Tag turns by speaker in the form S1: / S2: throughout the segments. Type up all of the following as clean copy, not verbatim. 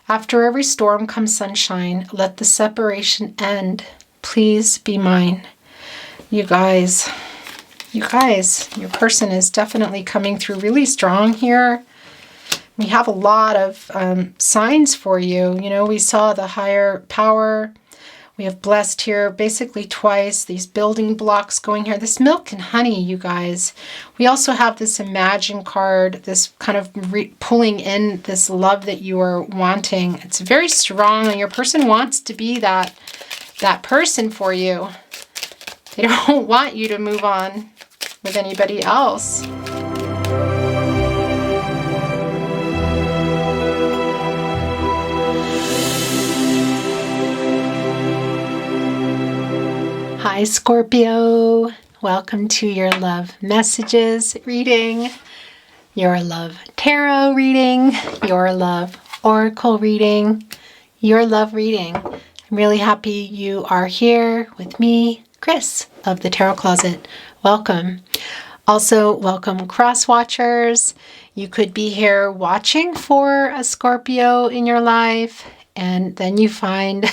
S1: After every storm comes sunshine. Let the separation end. Please be mine. You guys, your person is definitely coming through really strong here. We have a lot of signs for you. You know, we saw the higher power. We have blessed here basically twice. These building blocks going here. This milk and honey, you guys. We also have this imagine card, this kind of pulling in this love that you are wanting. It's very strong, and your person wants to be that person for you. They don't want you to move on with anybody else. Hi Scorpio, welcome to your love messages reading, your love tarot reading, your love oracle reading, your love reading. I'm really happy you are here with me, Chris of the Tarot Closet. Welcome. Also, welcome cross watchers. You could be here watching for a Scorpio in your life, and then you find,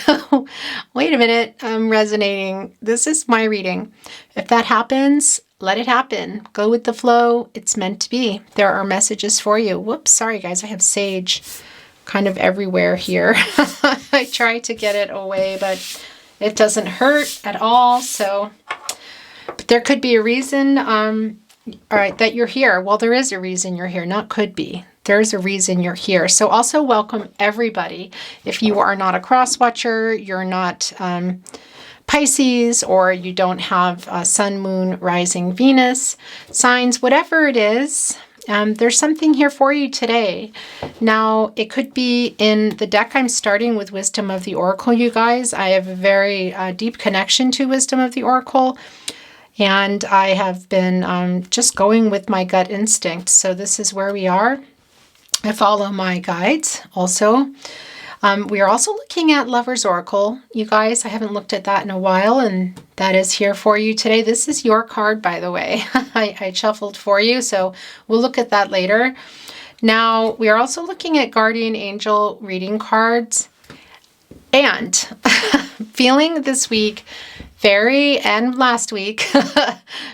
S1: wait a minute, I'm resonating. This is my reading. If that happens, let it happen. Go with the flow. It's meant to be. There are messages for you. Whoops, sorry guys, I have sage kind of everywhere here. I try to get it away, but it doesn't hurt at all. So, but there could be a reason, all right, that you're here. Well, there is a reason you're here, not could be. There's a reason you're here. So also welcome everybody. If you are not a cross watcher, you're not Pisces, or you don't have sun, moon, rising, Venus signs, whatever it is, there's something here for you today. Now, it could be in the deck. I'm starting with Wisdom of the Oracle, you guys. I have a very deep connection to Wisdom of the Oracle. And I have been just going with my gut instinct. So this is where we are. I follow my guides also. We are also looking at Lover's Oracle. You guys, I haven't looked at that in a while, and that is here for you today. This is your card, by the way. I shuffled for you, so we'll look at that later. Now, we are also looking at Guardian Angel reading cards. And feeling this week and last week,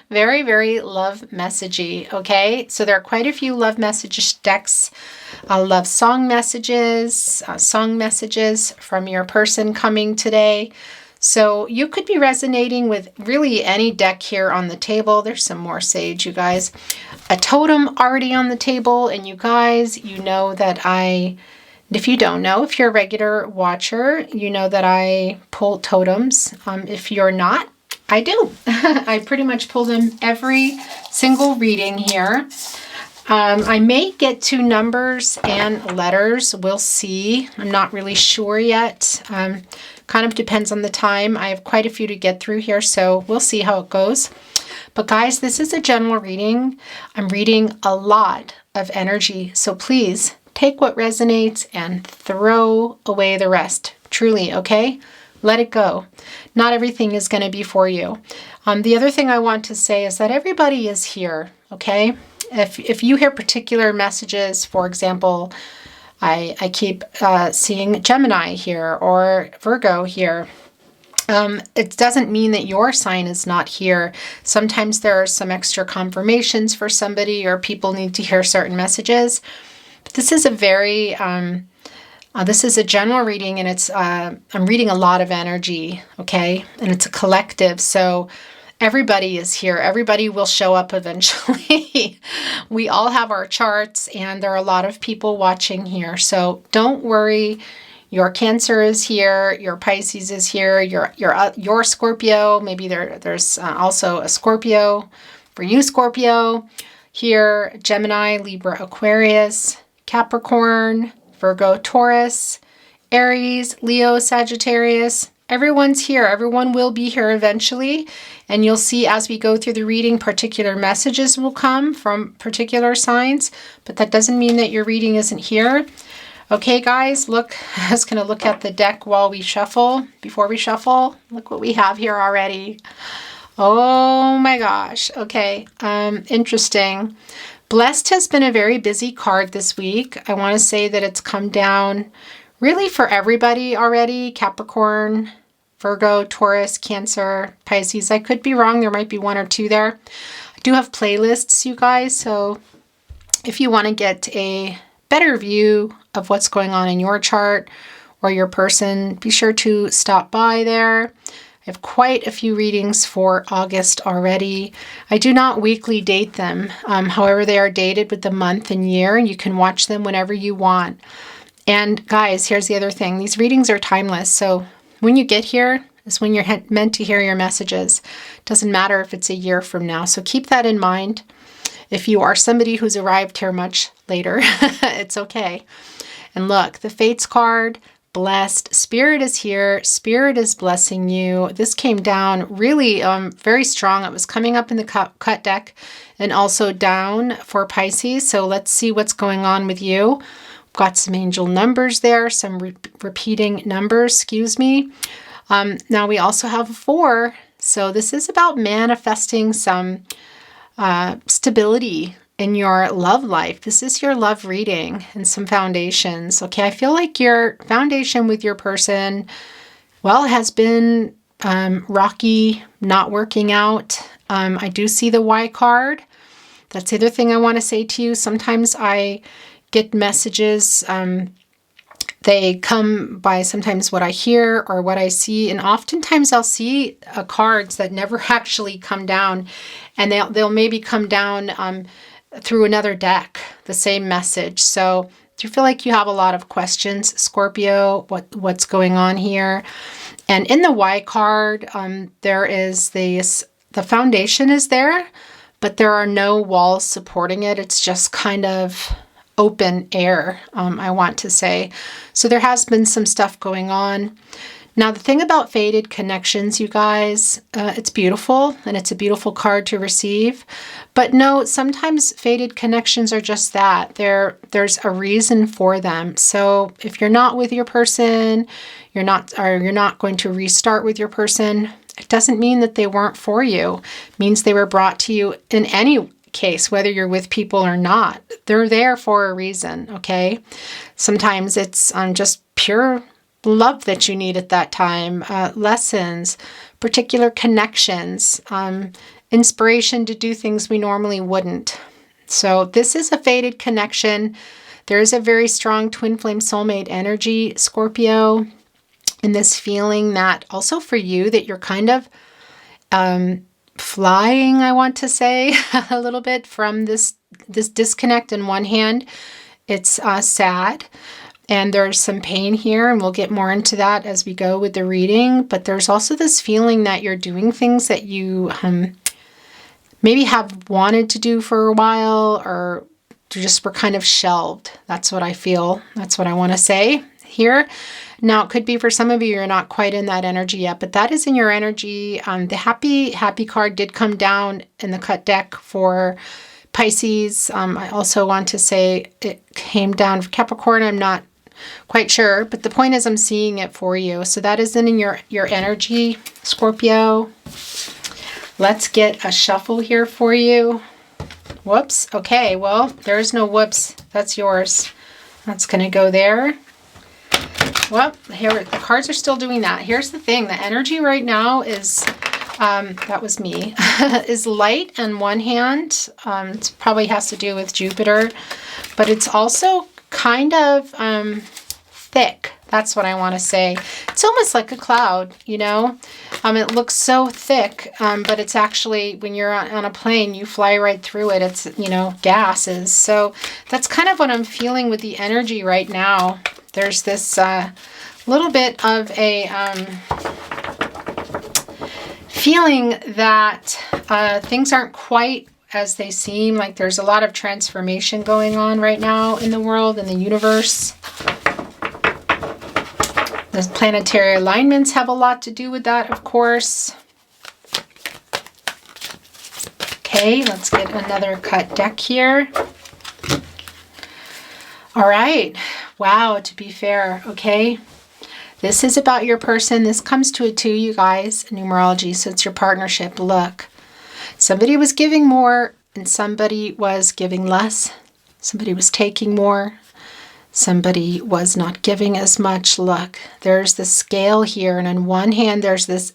S1: very, very love messagey, okay? So there are quite a few love message decks, love song messages from your person coming today. So you could be resonating with really any deck here on the table. There's some more sage, you guys. A totem already on the table, and you guys, you know that if you don't know, if you're a regular watcher, you know that I pull totems. If you're not, I do. I pretty much pull them every single reading here. I may get to numbers and letters. We'll see. I'm not really sure yet. Kind of depends on the time. I have quite a few to get through here, so we'll see how it goes. But guys, this is a general reading. I'm reading a lot of energy, so please take what resonates and throw away the rest. Truly, okay? Let it go. Not everything is going to be for you. The other thing I want to say is that everybody is here, okay? If you hear particular messages, for example, I keep seeing Gemini here or Virgo here. It doesn't mean that your sign is not here. Sometimes there are some extra confirmations for somebody, or people need to hear certain messages. But this is a very, this is a general reading, and it's, I'm reading a lot of energy, okay? And it's a collective, so everybody is here. Everybody will show up eventually. We all have our charts, and there are a lot of people watching here. So don't worry. Your Cancer is here. Your Pisces is here. Your Scorpio. Maybe there's also a Scorpio for you, Scorpio. Here, Gemini, Libra, Aquarius, Capricorn, Virgo, Taurus, Aries, Leo, Sagittarius. Everyone's here. Everyone will be here eventually. And you'll see as we go through the reading, particular messages will come from particular signs. But that doesn't mean that your reading isn't here. Okay, guys, look. I was going to look at the deck while we shuffle. Before we shuffle, look what we have here already. Oh my gosh. Okay, interesting. Blessed has been a very busy card this week. I want to say that it's come down really for everybody already. Capricorn, Virgo, Taurus, Cancer, Pisces. I could be wrong. There might be one or two there. I do have playlists, you guys. So if you want to get a better view of what's going on in your chart or your person, be sure to stop by there. I have quite a few readings for August already. I do not weekly date them. However, they are dated with the month and year, and you can watch them whenever you want. And guys, here's the other thing. These readings are timeless. So when you get here is when you're meant to hear your messages. Doesn't matter if it's a year from now. So keep that in mind. If you are somebody who's arrived here much later, it's okay. And look, the Fates card, blessed. Spirit is here. Spirit is blessing you. This came down really very strong. It was coming up in the cut deck and also down for Pisces. So let's see what's going on with you. Got some angel numbers there, some repeating numbers, excuse me. Now we also have a 4. So this is about manifesting some stability in your love life. This is your love reading and some foundations. Okay, I feel like your foundation with your person, well, has been rocky, not working out. I do see the Y card. That's the other thing I want to say to you. Sometimes I get messages, they come by sometimes what I hear or what I see, and oftentimes I'll see cards that never actually come down, and they'll maybe come down through another deck, the same message. So do you feel like you have a lot of questions, Scorpio? What's going on here? And in the Y card, there is the foundation is there, but there are no walls supporting it. It's just kind of open air, I want to say. So there has been some stuff going on. Now, the thing about fated connections, you guys, it's beautiful and it's a beautiful card to receive. But no, sometimes fated connections are just that. There's a reason for them. So if you're not with your person, you're not going to restart with your person, it doesn't mean that they weren't for you. It means they were brought to you in any case, whether you're with people or not. They're there for a reason, okay? Sometimes it's just pure love that you need at that time, lessons, particular connections, inspiration to do things we normally wouldn't. So this is a fated connection. There is a very strong twin flame soulmate energy, Scorpio, in this feeling that also for you that you're kind of flying, I want to say, a little bit from this disconnect. In one hand, it's sad, and there's some pain here, and we'll get more into that as we go with the reading. But there's also this feeling that you're doing things that you maybe have wanted to do for a while, or just were kind of shelved. That's what I feel. That's what I want to say here. Now, it could be for some of you, you're not quite in that energy yet, but that is in your energy. The happy card did come down in the cut deck for Pisces. I also want to say it came down for Capricorn. I'm not quite sure, but the point is I'm seeing it for you. So that is in your energy, Scorpio. Let's get a shuffle here for you. Whoops. Okay, well, there's no whoops. That's yours. That's going to go there. Well, here, the cards are still doing that. Here's the thing. The energy right now is, that was me, is light on one hand. It probably has to do with Jupiter, but it's also kind of thick. That's what I want to say. It's almost like a cloud, you know? It looks so thick, but it's actually, when you're on a plane, you fly right through it. It's, you know, gases. So that's kind of what I'm feeling with the energy right now. There's this little bit of a feeling that things aren't quite as they seem. Like there's a lot of transformation going on right now in the world, in the universe. The planetary alignments have a lot to do with that, of course. Okay, let's get another cut deck here. All right. Wow, to be fair, okay? This is about your person. This comes to a 2, you guys, numerology, so it's your partnership. Look, somebody was giving more and somebody was giving less. Somebody was taking more. somebody was not giving as much. Look, there's the scale here, and on one hand there's this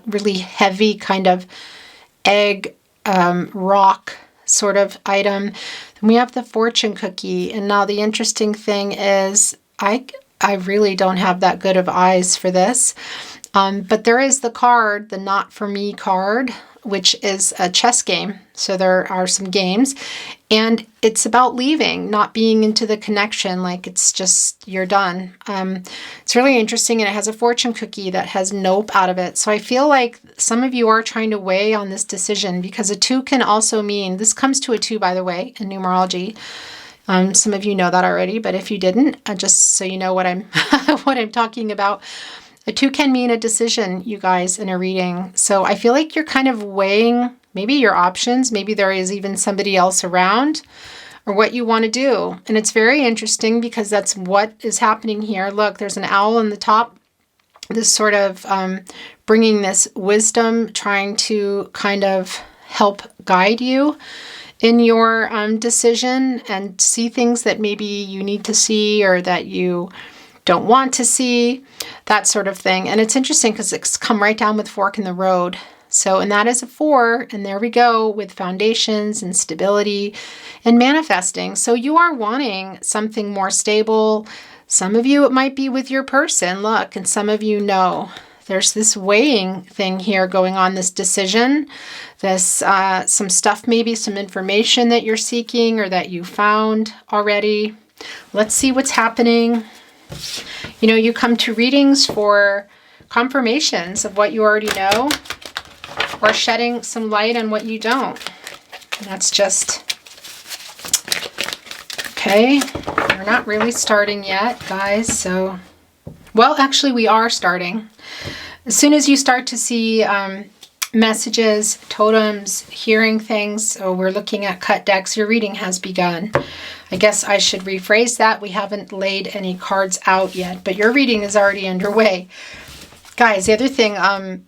S1: really heavy kind of egg rock sort of item. Then we have the fortune cookie, and now the interesting thing is I really don't have that good of eyes for this, but there is the card, the not for me card, which is a chess game. So there are some games, and it's about leaving, not being into the connection, like it's just, you're done. It's really interesting, and it has a fortune cookie that has nope out of it. So I feel like some of you are trying to weigh on this decision, because a 2 can also mean, this comes to a 2, by the way, in numerology. Some of you know that already, but if you didn't, just so you know what I'm what I'm talking about. A 2 can mean a decision, you guys, in a reading. So I feel like you're kind of weighing maybe your options. Maybe there is even somebody else around, or what you want to do. And it's very interesting because that's what is happening here. Look, there's an owl on the top. This sort of bringing this wisdom, trying to kind of help guide you in your decision and see things that maybe you need to see or that you don't want to see, that sort of thing. And it's interesting because it's come right down with fork in the road. So, and that is a 4, and there we go with foundations and stability and manifesting. So you are wanting something more stable. Some of you, it might be with your person, look, and some of you know. There's this weighing thing here going on, this decision, this some stuff, maybe some information that you're seeking or that you found already. Let's see what's happening. You know, you come to readings for confirmations of what you already know, or shedding some light on what you don't. And that's just, okay, we're not really starting yet, guys. So, well, actually we are starting. As soon as you start to see messages, totems, hearing things, so we're looking at cut decks, your reading has begun. I guess I should rephrase that. We haven't laid any cards out yet, but your reading is already underway. Guys, the other thing, I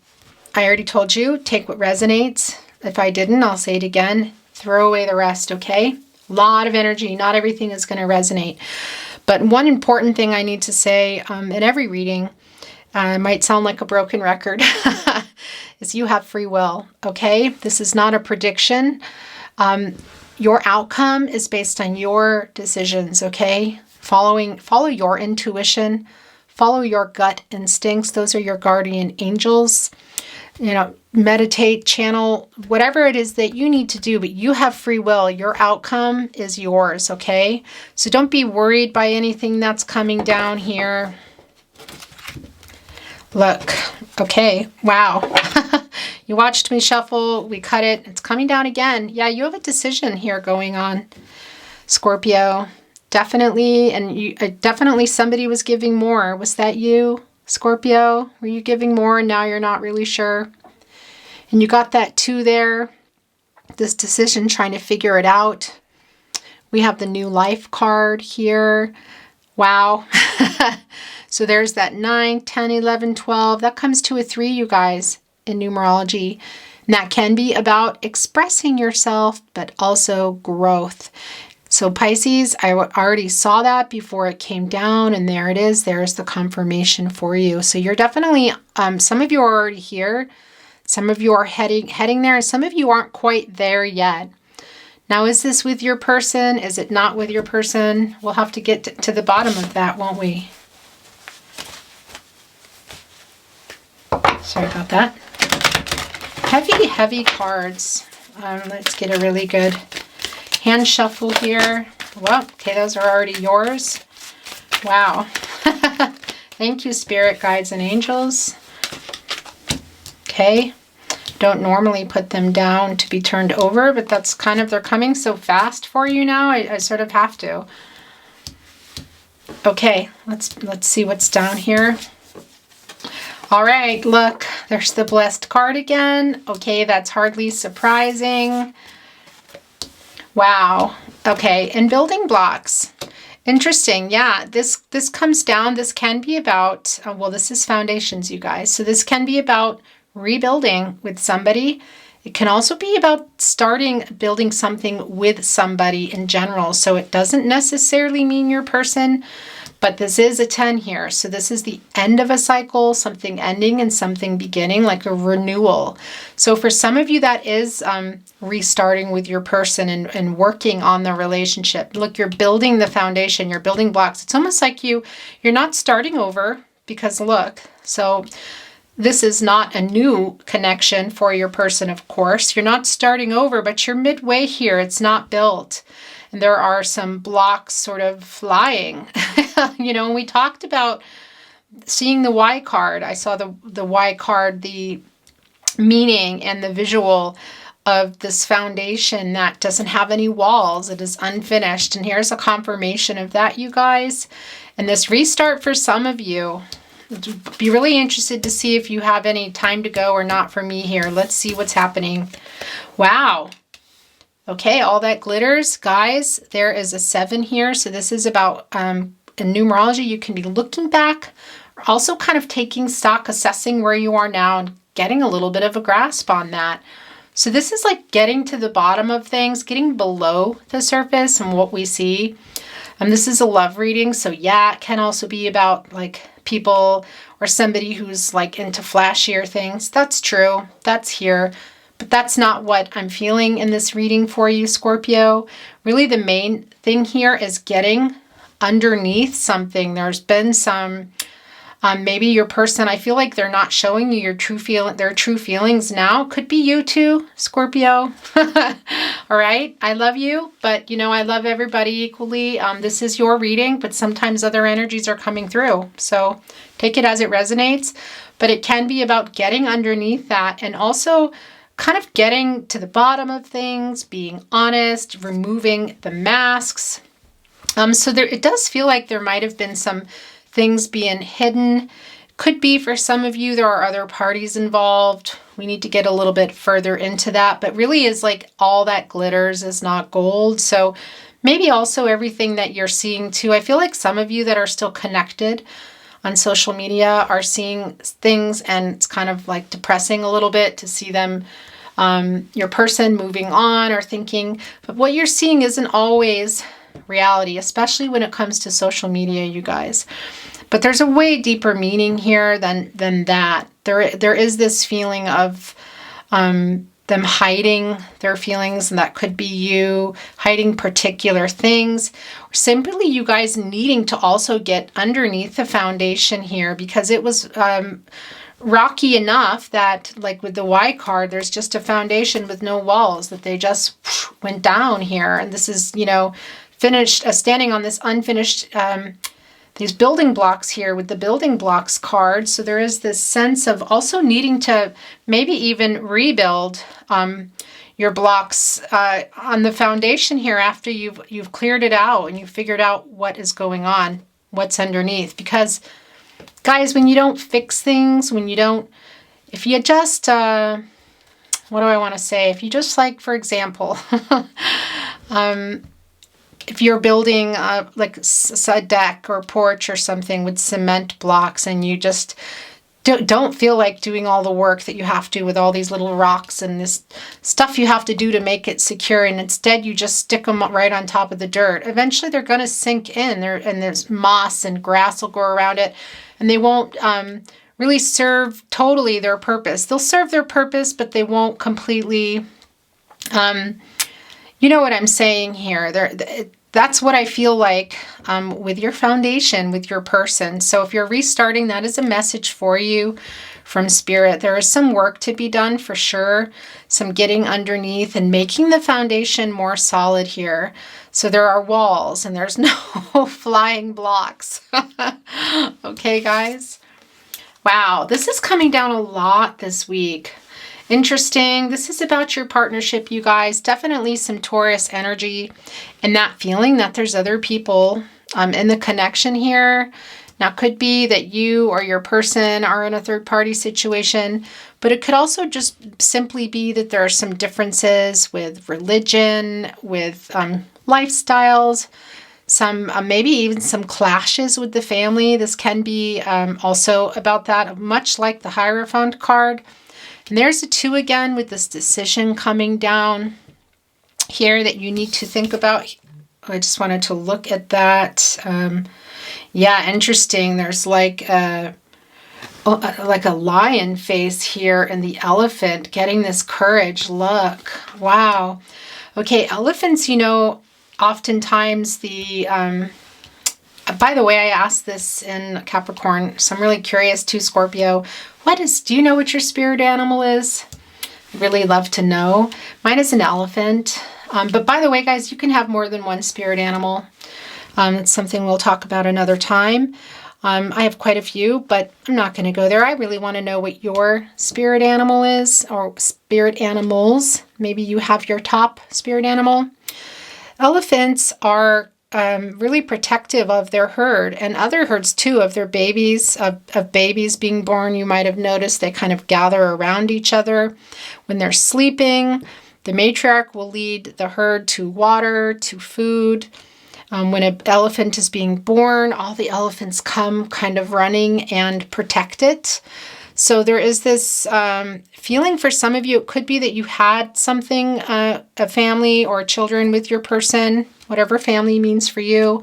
S1: already told you, take what resonates. If I didn't, I'll say it again. Throw away the rest, okay? A lot of energy. Not everything is going to resonate. But one important thing I need to say in every reading, it might sound like a broken record, is you have free will, okay? This is not a prediction. Your outcome is based on your decisions, okay? Follow your intuition, follow your gut instincts. Those are your guardian angels. You know, meditate, channel, whatever it is that you need to do, but you have free will. Your outcome is yours, okay? So don't be worried by anything that's coming down here. Look, okay, wow. You watched me shuffle, we cut it, it's coming down again. Yeah, you have a decision here going on, Scorpio. Definitely, and you definitely somebody was giving more. Was that you, Scorpio? Were you giving more and now you're not really sure? And you got that 2 there, this decision, trying to figure it out. We have the new life card here. Wow. So there's that 9, 10, 11, 12. That comes to a 3, you guys, in numerology. And that can be about expressing yourself, but also growth. So Pisces, I already saw that before it came down, and there it is. There's the confirmation for you. So you're definitely, some of you are already here. Some of you are heading there, and some of you aren't quite there yet. Now, is this with your person? Is it not with your person? We'll have to get to the bottom of that, won't we? Sorry about that. Heavy, heavy cards. Let's get a really good hand shuffle here. Well, okay, those are already yours. Wow. Thank you, spirit guides and angels. Okay. Don't normally put them down to be turned over, but that's kind of, they're coming so fast for you now. I sort of have to. Okay, let's see what's down here. All right, look, there's the blessed card again. Okay, that's hardly surprising. Wow. Okay, and building blocks. Interesting. Yeah, this comes down. This can be about, well, this is foundations, you guys. So this can be about rebuilding with somebody. It can also be about building something with somebody in general. So it doesn't necessarily mean your person, but this is a 10 here. So this is the end of a cycle, something ending and something beginning, like a renewal. So for some of you, that is restarting with your person and working on the relationship. Look, you're building the foundation, you're building blocks. It's almost like you're not starting over, because look, so this is not a new connection for your person, of course. You're not starting over, but you're midway here. It's not built. And there are some blocks sort of flying. You know, and we talked about seeing the Y card. I saw the Y card, the meaning and the visual of this foundation that doesn't have any walls. It is unfinished. And here's a confirmation of that, you guys. And this restart for some of you, I'd be really interested to see if you have any time to go or not for me here. Let's see what's happening. Wow. Okay, all that glitters. Guys, there is a 7 here. So this is about, in numerology, you can be looking back, also kind of taking stock, assessing where you are now and getting a little bit of a grasp on that. So this is like getting to the bottom of things, getting below the surface and what we see. And this is a love reading. So yeah, it can also be about like people or somebody who's like into flashier things. That's true. That's here. But that's not what I'm feeling in this reading for you, Scorpio. Really, the main thing here is getting underneath something. There's been some, maybe your person, I feel like they're not showing you their true feelings now. Could be you too, Scorpio. All right, I love you, but you know, I love everybody equally. This is your reading, but sometimes other energies are coming through. So take it as it resonates, but it can be about getting underneath that and also kind of getting to the bottom of things, being honest, removing the masks. So it does feel like there might have been some things being hidden. Could be for some of you, there are other parties involved. We need to get a little bit further into that, but really is like all that glitters is not gold. So maybe also everything that you're seeing too. I feel like some of you that are still connected on social media are seeing things and it's kind of like depressing a little bit to see them, your person moving on or thinking, but what you're seeing isn't always reality, especially when it comes to social media, you guys. But there's a way deeper meaning here than that. There is this feeling of them hiding their feelings, and that could be you hiding particular things, or simply you guys needing to also get underneath the foundation here because it was rocky enough that, like with the Y card, there's just a foundation with no walls that they just went down here. And this is, you know, finished, standing on this unfinished, these building blocks here with the building blocks card. So there is this sense of also needing to maybe even rebuild your blocks on the foundation here after you've cleared it out and you've figured out what is going on, what's underneath. Because guys, when you don't fix things, if you just, what do I want to say? If you just, like, for example, if you're building like a deck or porch or something with cement blocks and you just don't feel like doing all the work that you have to with all these little rocks and this stuff you have to do to make it secure, and instead you just stick them right on top of the dirt, eventually they're going to sink in there, and there's moss and grass will grow around it, and they won't really serve totally their purpose. They'll serve their purpose, but they won't completely, you know what I'm saying here. That's what I feel like with your foundation, with your person. So if you're restarting, that is a message for you from Spirit. There is some work to be done for sure. Some getting underneath and making the foundation more solid here. So there are walls and there's no flying blocks. Okay, guys? Wow, this is coming down a lot this week. Interesting. This is about your partnership, you guys. Definitely some Taurus energy and that feeling that there's other people in the connection here. Now, it could be that you or your person are in a third-party situation, but it could also just simply be that there are some differences with religion, with lifestyles, some maybe even some clashes with the family. This can be also about that, much like the Hierophant card. And there's a 2 again with this decision coming down here that you need to think about. I just wanted to look at that. Yeah, interesting. There's like a lion face here and the elephant getting this courage. Look, wow. Okay, elephants, you know, oftentimes the, by the way, I asked this in Capricorn, so I'm really curious too, Scorpio. Do you know what your spirit animal is? I'd really love to know. Mine is an elephant. But by the way, guys, you can have more than one spirit animal. It's something we'll talk about another time. I have quite a few, but I'm not going to go there. I really want to know what your spirit animal is, or spirit animals. Maybe you have your top spirit animal. Elephants are really protective of their herd, and other herds too, of their babies, of babies being born. You might have noticed they kind of gather around each other when they're sleeping. The matriarch will lead the herd to water, to food. When an elephant is being born, all the elephants come kind of running and protect it. So there is this feeling for some of you. It could be that you had something, a family or children with your person, whatever family means for you.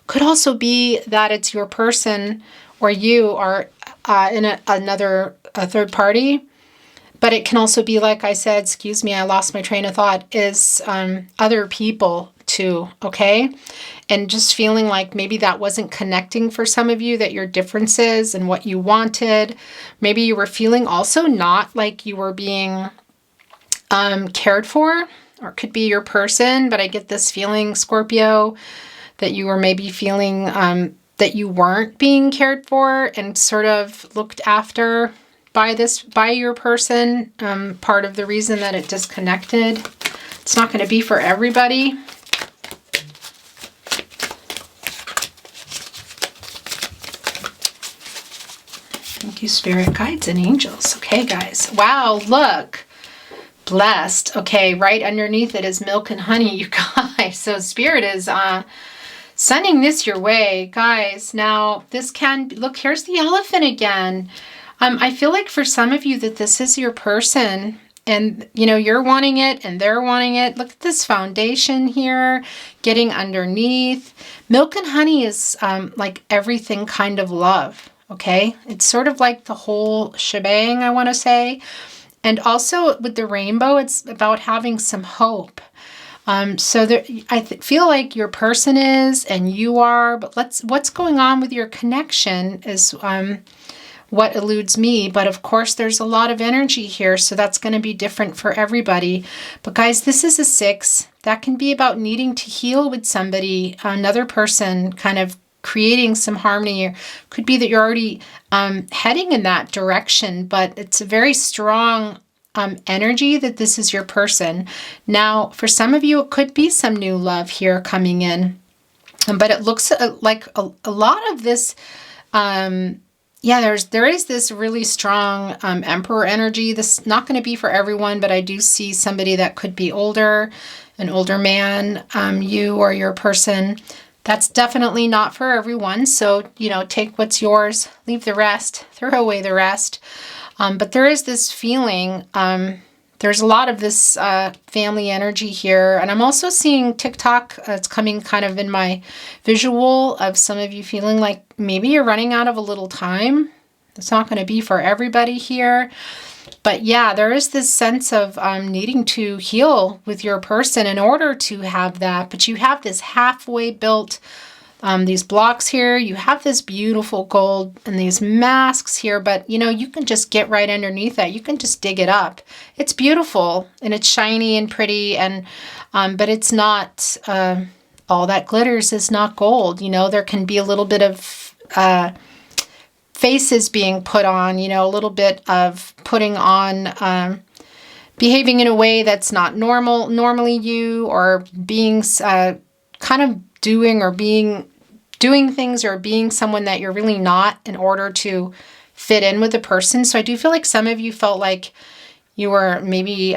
S1: Could also be that it's your person or you are in a third party. But it can also be, like I said, excuse me, I lost my train of thought, is other people too, okay? And just feeling like maybe that wasn't connecting for some of you, that your differences and what you wanted. Maybe you were feeling also not like you were being cared for, or it could be your person, but I get this feeling, Scorpio, that you were maybe feeling that you weren't being cared for and sort of looked after by your person. Part of the reason that it disconnected. It's not going to be for everybody. Thank you, spirit guides and angels. Okay, guys. Wow, look. Blessed. Okay, right underneath it is milk and honey, you guys. So spirit is sending this your way, guys. Now, this can, look, here's the elephant again. I feel like for some of you that this is your person, and you know, you're wanting it and they're wanting it. Look at this foundation here, getting underneath. Milk and honey is like everything kind of love, okay? It's sort of like the whole shebang, I want to say. And also with the rainbow, it's about having some hope. So there, I feel like your person is and you are, but what's going on with your connection is what eludes me. But of course, there's a lot of energy here, so that's going to be different for everybody. But guys, this is a 6. That can be about needing to heal with somebody, another person, kind of creating some harmony. Or could be that you're already heading in that direction, but it's a very strong energy that this is your person. Now, for some of you, it could be some new love here coming in, but it looks like a lot of this. Yeah, there is this really strong emperor energy. This is not going to be for everyone, but I do see somebody that could be older, an older man, you or your person. That's definitely not for everyone. So, you know, take what's yours, leave the rest, throw away the rest. But there is this feeling, there's a lot of this family energy here. And I'm also seeing TikTok, it's coming kind of in my visual of some of you feeling like maybe you're running out of a little time. It's not going to be for everybody here. But yeah, there is this sense of needing to heal with your person in order to have that. But you have this halfway built, these blocks here. You have this beautiful gold and these masks here. But, you know, you can just get right underneath that. You can just dig it up. It's beautiful and it's shiny and pretty. And but it's not, all that glitters is not gold. You know, there can be a little bit of faces being put on, you know, a little bit of putting on, behaving in a way that's not normally you, or being kind of doing things or being someone that you're really not in order to fit in with the person. So I do feel like some of you felt like you were maybe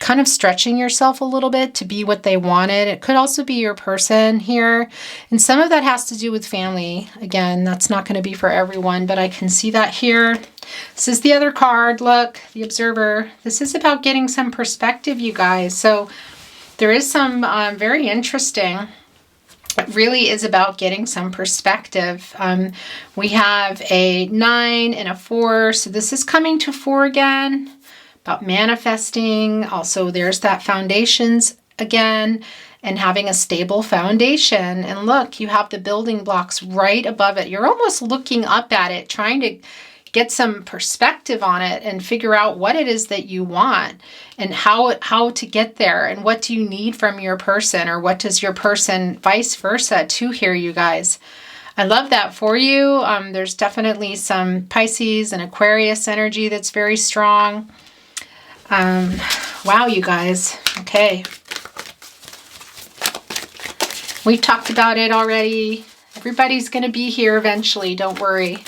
S1: kind of stretching yourself a little bit to be what they wanted. It could also be your person here. And some of that has to do with family. Again, that's not going to be for everyone, but I can see that here. This is the other card. Look, the Observer. This is about getting some perspective, you guys. So there is some very interesting. It really is about getting some perspective. We have a 9 and a 4. So this is coming to 4 again. About manifesting. Also, there's that foundations again, and having a stable foundation. And look, you have the building blocks right above it. You're almost looking up at it, trying to get some perspective on it and figure out what it is that you want and how to get there, and what do you need from your person, or what does your person vice versa to here, you guys. I love that for you. There's definitely some Pisces and Aquarius energy that's very strong. Wow, you guys. Okay. We've talked about it already. Everybody's going to be here eventually. Don't worry.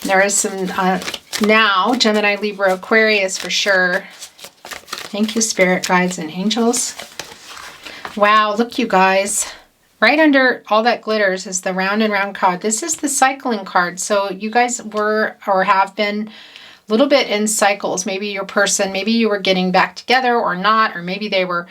S1: There is some now Gemini, Libra, Aquarius for sure. Thank you, spirit guides and angels. Wow, look, you guys. Right under all that glitters is the round and round card. This is the cycling card. So you guys were or have been little bit in cycles. Maybe your person, maybe you were getting back together or not, or maybe they were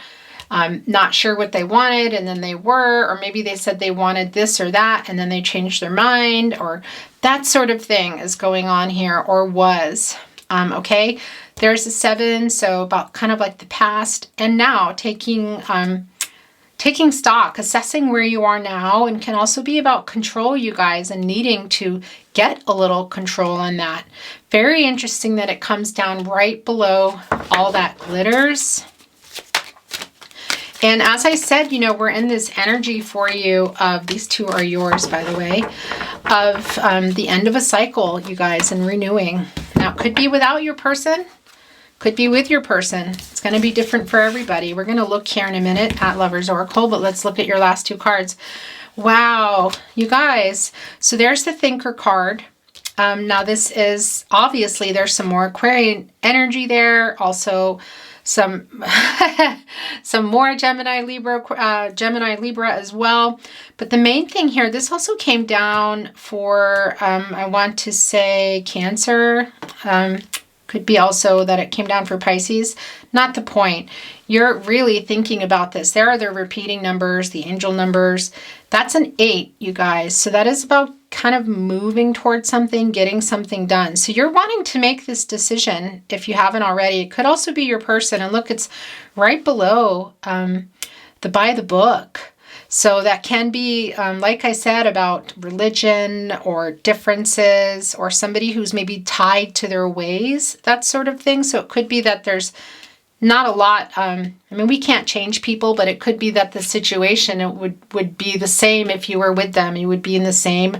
S1: not sure what they wanted and then they were, or maybe they said they wanted this or that and then they changed their mind, or that sort of thing is going on here, or was. Okay, there's a 7, so about kind of like the past and now, taking stock, assessing where you are now, and can also be about control, you guys, and needing to get a little control on that. Very interesting that it comes down right below all that glitters. And as I said, you know, we're in this energy for you of, these 2 are yours, by the way, of the end of a cycle, you guys, and renewing. Now, it could be without your person. Could be with your person. It's going to be different for everybody. We're going to look here in a minute at Lover's Oracle, but let's look at your last 2 cards. Wow, you guys. So there's the Thinker card. Now this is, obviously, there's some more Aquarian energy there. Also some, some more Gemini, Libra as well. But the main thing here, this also came down for, I want to say Cancer. Could be also that it came down for Pisces. Not the point. You're really thinking about this. There are the repeating numbers, the angel numbers. That's an 8, you guys. So that is about kind of moving towards something, getting something done. So you're wanting to make this decision if you haven't already. It could also be your person. And look, it's right below the by the book. So that can be, like I said, about religion or differences, or somebody who's maybe tied to their ways, that sort of thing. So it could be that there's not a lot, I mean, we can't change people, but it could be that the situation it would be the same if you were with them. You would be in the same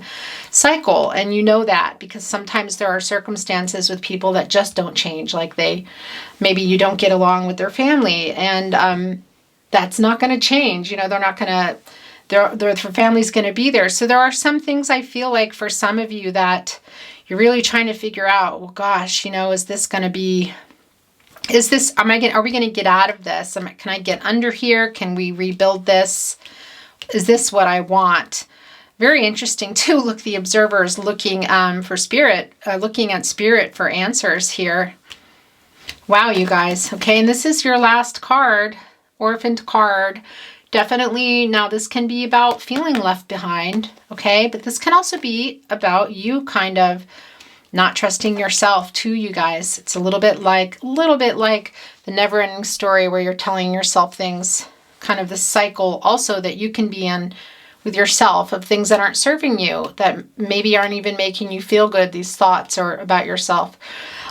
S1: cycle. And you know that because sometimes there are circumstances with people that just don't change. Like maybe you don't get along with their family, and that's not going to change. You know, they're not going to, their family's going to be there. So there are some things I feel like for some of you that you're really trying to figure out, well, gosh, you know, is this going to be, are we going to get out of this? Can I get under here? Can we rebuild this? Is this what I want? Very interesting too. Look, the Observer is looking for spirit, looking at spirit for answers here. Wow, you guys. Okay, and this is your last card. Orphaned card. Definitely, now this can be about feeling left behind, okay? But this can also be about you kind of not trusting yourself too, you guys. It's a little bit like the never-ending story where you're telling yourself things, kind of the cycle also that you can be in with yourself of things that aren't serving you, that maybe aren't even making you feel good, these thoughts or about yourself.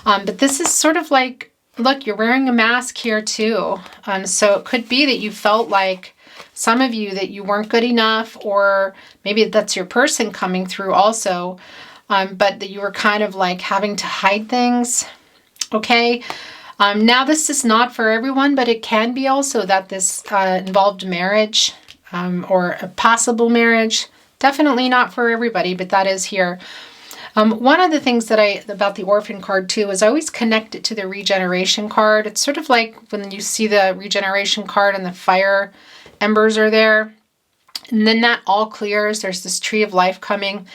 S1: But this is sort of like, look, you're wearing a mask here too. So it could be that you felt like, some of you, that you weren't good enough, or maybe that's your person coming through also, but that you were kind of like having to hide things. Okay. Now this is not for everyone, but it can be also that this involved marriage or a possible marriage. Definitely not for everybody, but that is here. One of the things that about the Orphan card too is I always connect it to the regeneration card. It's sort of like when you see the regeneration card and the fire embers are there. And then that all clears. There's this tree of life coming.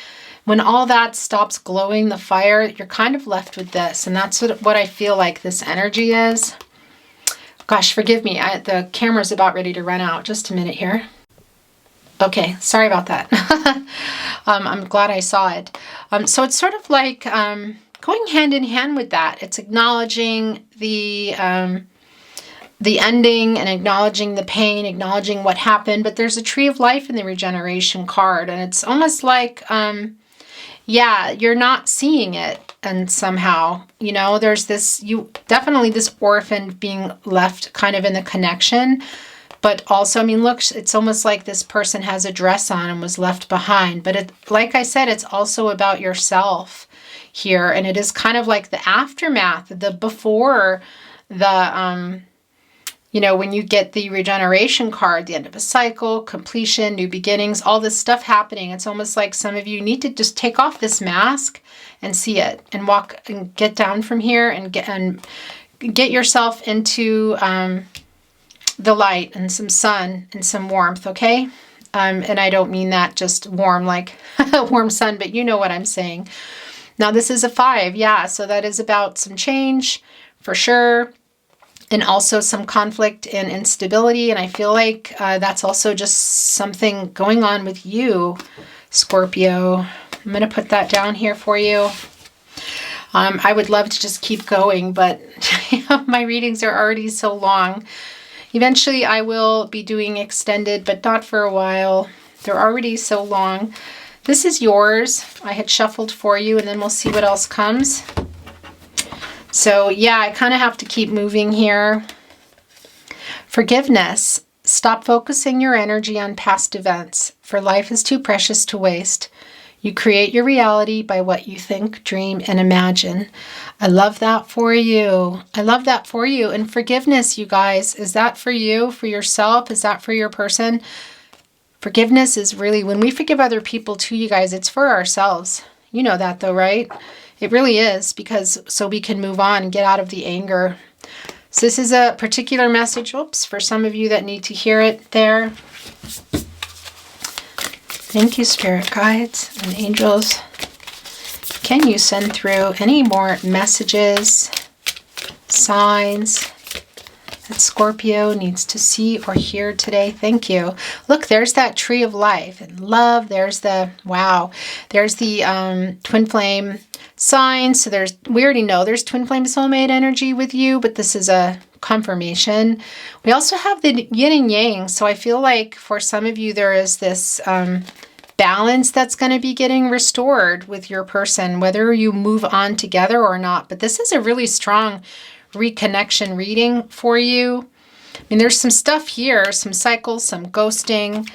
S1: When all that stops glowing, the fire, you're kind of left with this. And that's what I feel like this energy is. Gosh, forgive me. The camera's about ready to run out. Just a minute here. Okay, sorry about that. I'm glad I saw it. So it's sort of like going hand in hand with that. It's acknowledging the ending and acknowledging the pain, acknowledging what happened. But there's a tree of life in the regeneration card. And it's almost like, yeah, you're not seeing it. And somehow, you know, there's this, definitely this orphan being left kind of in the connection. But also, I mean, look, it's almost like this person has a dress on and was left behind. But like I said, it's also about yourself here. And it is kind of like the aftermath, the before the, you know, when you get the regeneration card, the end of a cycle, completion, new beginnings, all this stuff happening. It's almost like some of you need to just take off this mask and see it and walk and get down from here and get yourself into, the light and some sun and some warmth, okay? And I don't mean that just warm like a warm sun, but you know what I'm saying. Now this is a 5, yeah, so that is about some change for sure, and also some conflict and instability, and I feel like that's also just something going on with you, Scorpio. I'm going to put that down here for you. I would love to just keep going, but you know, my readings are already so long. Eventually I will be doing extended, but not for a while. They're already so long. This is yours. I had shuffled for you, and then we'll see what else comes. So yeah, I kind of have to keep moving here. Forgiveness. Stop focusing your energy on past events, for life is too precious to waste. You create your reality by what you think, dream, and imagine. I love that for you. I love that for you. And forgiveness, you guys, is that for you, for yourself? Is that for your person? Forgiveness is really, when we forgive other people too, you guys, it's for ourselves. You know that though, right? It really is, because so we can move on and get out of the anger. So this is a particular message, oops, for some of you that need to hear it there. Thank you, spirit guides and angels. Can you send through any more messages, signs that Scorpio needs to see or hear today? Thank you. Look, there's that tree of life and love. There's the, wow, there's the twin flame sign. So we already know there's twin flame soulmate energy with you, but this is a confirmation. We also have the yin and yang. So I feel like for some of you, there is this balance that's going to be getting restored with your person, whether you move on together or not. But this is a really strong reconnection reading for you. I mean, there's some stuff here, some cycles, some ghosting,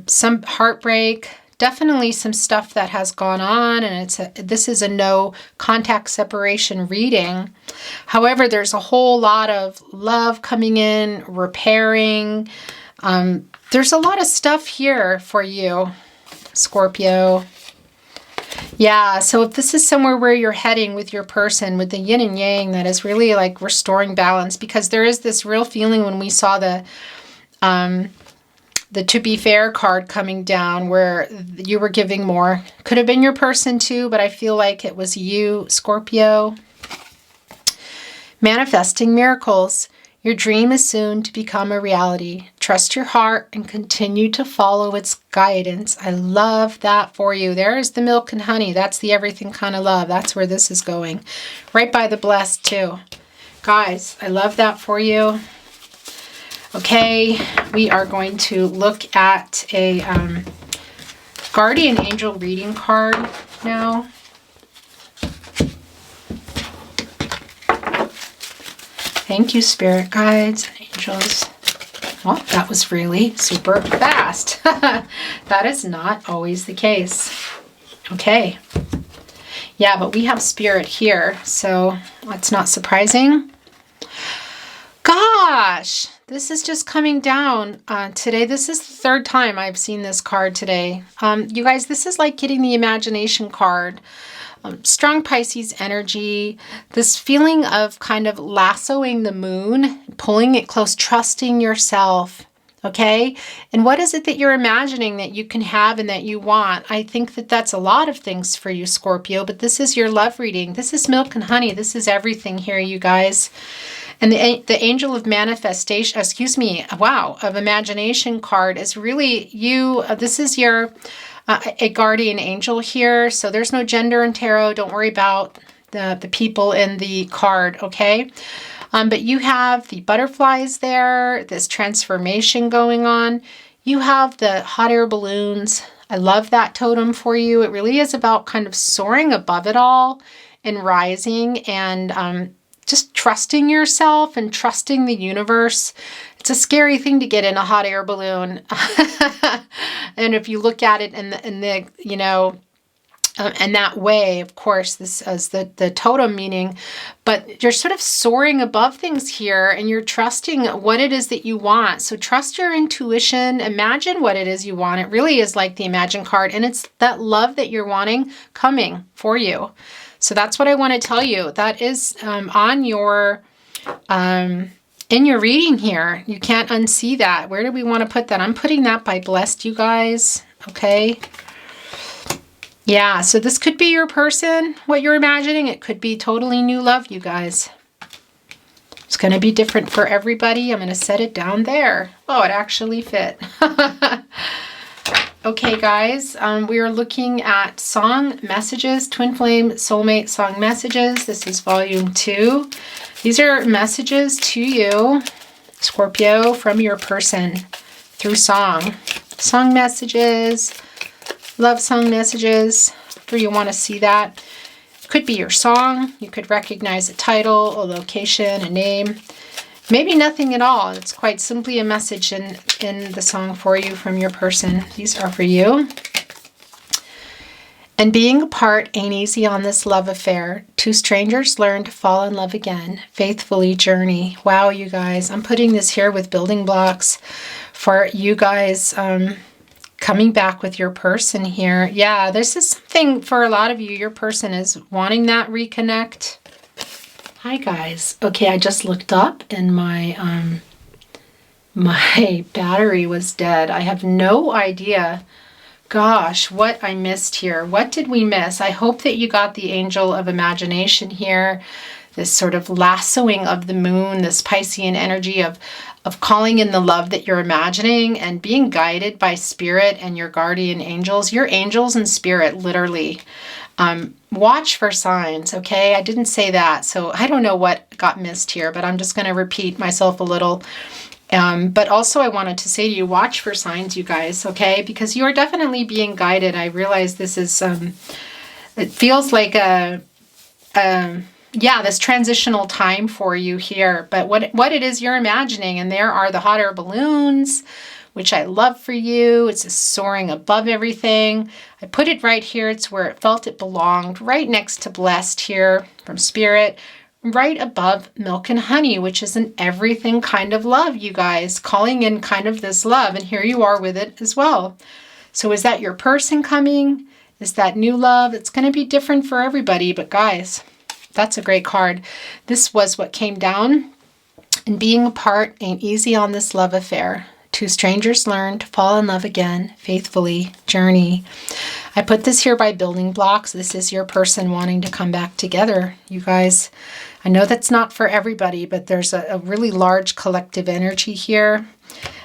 S1: some heartbreak, definitely some stuff that has gone on, and this is a no contact separation reading. However, there's a whole lot of love coming in, repairing. There's a lot of stuff here for you, Scorpio. Yeah, so if this is somewhere where you're heading with your person, with the yin and yang, that is really like restoring balance, because there is this real feeling when we saw the to be fair card coming down where you were giving more. Could have been your person too, but I feel like it was you, Scorpio. Manifesting miracles. Your dream is soon to become a reality. Trust your heart and continue to follow its guidance. I love that for you. There is the milk and honey. That's the everything kind of love. That's where this is going. Right by the blessed too. Guys, I love that for you. Okay, we are going to look at a guardian angel reading card now. Thank you, spirit guides and angels. Well, that was really super fast. That is not always the case. Okay. Yeah, but we have spirit here, so that's not surprising. Gosh, This is just coming down today. This is the third time I've seen this card today. You guys, this is like getting the imagination card. Strong Pisces energy, this feeling of kind of lassoing the moon, pulling it close, trusting yourself. Okay. And what is it that you're imagining that you can have and that you want? I think that that's a lot of things for you, Scorpio, but this is your love reading. This is milk and honey. This is everything here, you guys. And the angel of manifestation, of imagination card is really you. This is your a guardian angel here. So there's no gender in tarot. Don't worry about the people in the card. Okay. But you have the butterflies there, this transformation going on. You have the hot air balloons. I love that totem for you. It really is about kind of soaring above it all and rising and just trusting yourself and trusting the universe. It's a scary thing to get in a hot air balloon. And if you look at it in the and that way, of course, this is the totem meaning, but you're sort of soaring above things here and you're trusting what it is that you want. So trust your intuition, imagine what it is you want. It really is like the Imagine card, and it's that love that you're wanting coming for you. So that's what I want to tell you. That is on your, in your reading here. You can't unsee that. Where do we want to put that? I'm putting that by blessed, you guys. Okay. Yeah, so this could be your person, what you're imagining. It could be totally new love, you guys. It's going to be different for everybody. I'm going to set it down there. Oh, it actually fit. Okay, guys, we are looking at song messages, Twin Flame Soulmate song messages. This is volume 2. These are messages to you, Scorpio, from your person through song. Song messages. Love song messages, where you want to see that. Could be your song. You could recognize a title, a location, a name. Maybe nothing at all. It's quite simply a message in the song for you from your person. These are for you. And being apart ain't easy on this love affair. Two strangers learn to fall in love again. Faithfully journey. Wow, you guys. I'm putting this here with building blocks for you guys coming back with your person here. Yeah, this is something for a lot of you. Your person is wanting that reconnect. Hi, guys. Okay, I just looked up and my my battery was dead. I have no idea, gosh, what I missed here. What did we miss? I hope that you got the angel of imagination here. This sort of lassoing of the moon, this Piscean energy of calling in the love that you're imagining and being guided by spirit and your guardian angels. Your angels and spirit, literally. Watch for signs, okay? I didn't say that, so I don't know what got missed here, but I'm just going to repeat myself a little. But also I wanted to say to you, watch for signs, you guys, okay? Because you are definitely being guided. I realize this is, it feels like this transitional time for you here, but what it is you're imagining, and there are the hot air balloons, which I love for you. It's just soaring above everything. I put it right here. It's where it felt it belonged, right next to blessed here from spirit, right above milk and honey, which is an everything kind of love, you guys, calling in kind of this love, and here you are with it as well. So is that your person coming? Is that new love? It's going to be different for everybody, but guys, that's a great card. This was what came down. And being apart ain't easy on this love affair. Two strangers learn to fall in love again. Faithfully journey. I put this here by building blocks. This is your person wanting to come back together, you guys. I know that's not for everybody, but there's a really large collective energy here.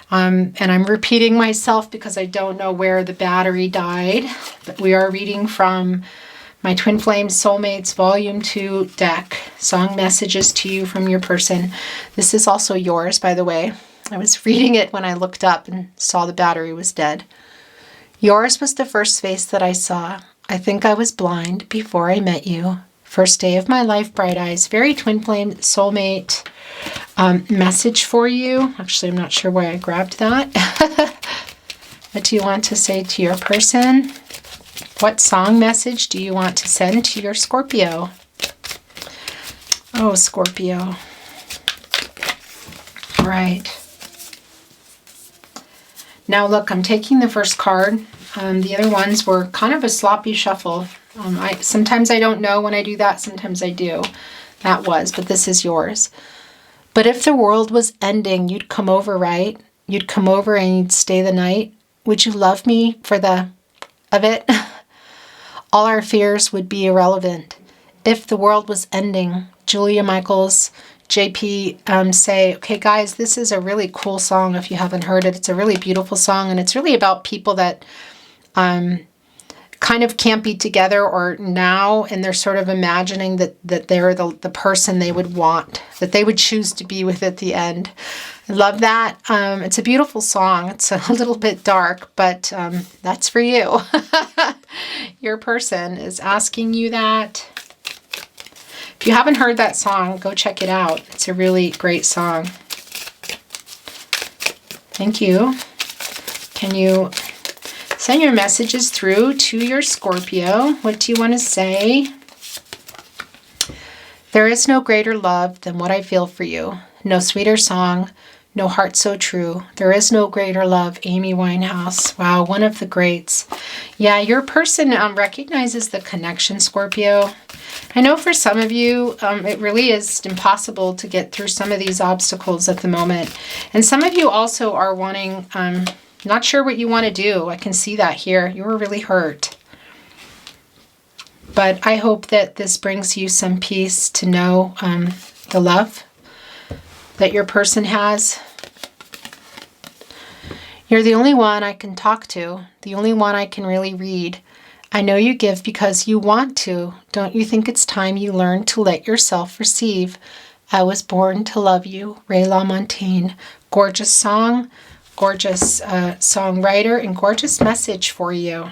S1: And I'm repeating myself because I don't know where the battery died. But we are reading from my Twin Flame Soulmates Volume 2 deck. Song messages to you from your person. This is also yours, by the way. I was reading it when I looked up and saw the battery was dead. Yours was the first face that I saw. I think I was blind before I met you. First day of my life, bright eyes. Very Twin Flame Soulmate message for you. Actually, I'm not sure why I grabbed that. What do you want to say to your person? What song message do you want to send to your Scorpio? Oh, Scorpio. All right. Now look, I'm taking the first card. The other ones were kind of a sloppy shuffle. Sometimes I don't know when I do that, sometimes I do. That was, but this is yours. But if the world was ending, you'd come over, right? You'd come over and you'd stay the night. Would you love me for the of it? All our fears would be irrelevant. If the world was ending, Julia Michaels, JP say, okay guys, this is a really cool song if you haven't heard it. It's a really beautiful song, and it's really about people that kind of can't be together or now, and they're sort of imagining that they're the person they would want, that they would choose to be with at the end. I love that. It's a beautiful song. It's a little bit dark, but that's for you. Your person is asking you that. If you haven't heard that song, go check it out. It's a really great song. Thank you. Can you send your messages through to your Scorpio? What do you want to say? There is no greater love than what I feel for you. No sweeter song, no heart so true. There is no greater love, Amy Winehouse. Wow, one of the greats. Yeah, your person recognizes the connection, Scorpio. I know for some of you, it really is impossible to get through some of these obstacles at the moment. And some of you also are wanting, not sure what you want to do. I can see that here. You were really hurt. But I hope that this brings you some peace to know the love that your person has. You're the only one I can talk to, the only one I can really read. I know you give because you want to. Don't you think it's time you learn to let yourself receive? I was born to love you, Ray LaMontagne. Gorgeous song, gorgeous songwriter, and gorgeous message for you.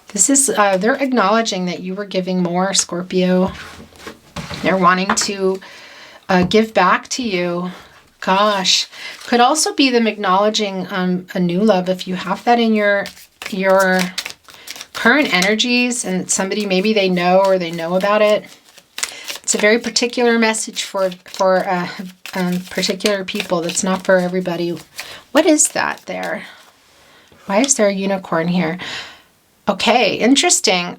S1: This is, they're acknowledging that you were giving more, Scorpio. They're wanting to give back to you. Gosh, could also be them acknowledging a new love if you have that in your current energies, and somebody maybe they know or they know about it. It's a very particular message for particular people. That's not for everybody. What is that there? Why is there a unicorn here? Okay, interesting.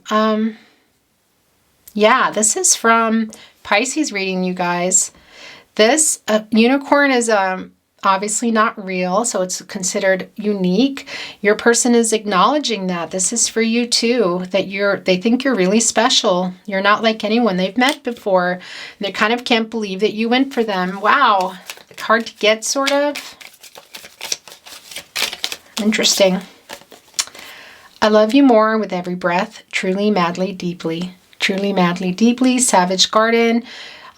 S1: Yeah, this is from Pisces reading, you guys. This unicorn is obviously not real, so it's considered unique. Your person is acknowledging that this is for you too, that they think you're really special. You're not like anyone they've met before. They kind of can't believe that you went for them. Wow, hard to get, sort of. Interesting. I love you more with every breath, truly, madly, deeply. Truly, madly, deeply, Savage Garden.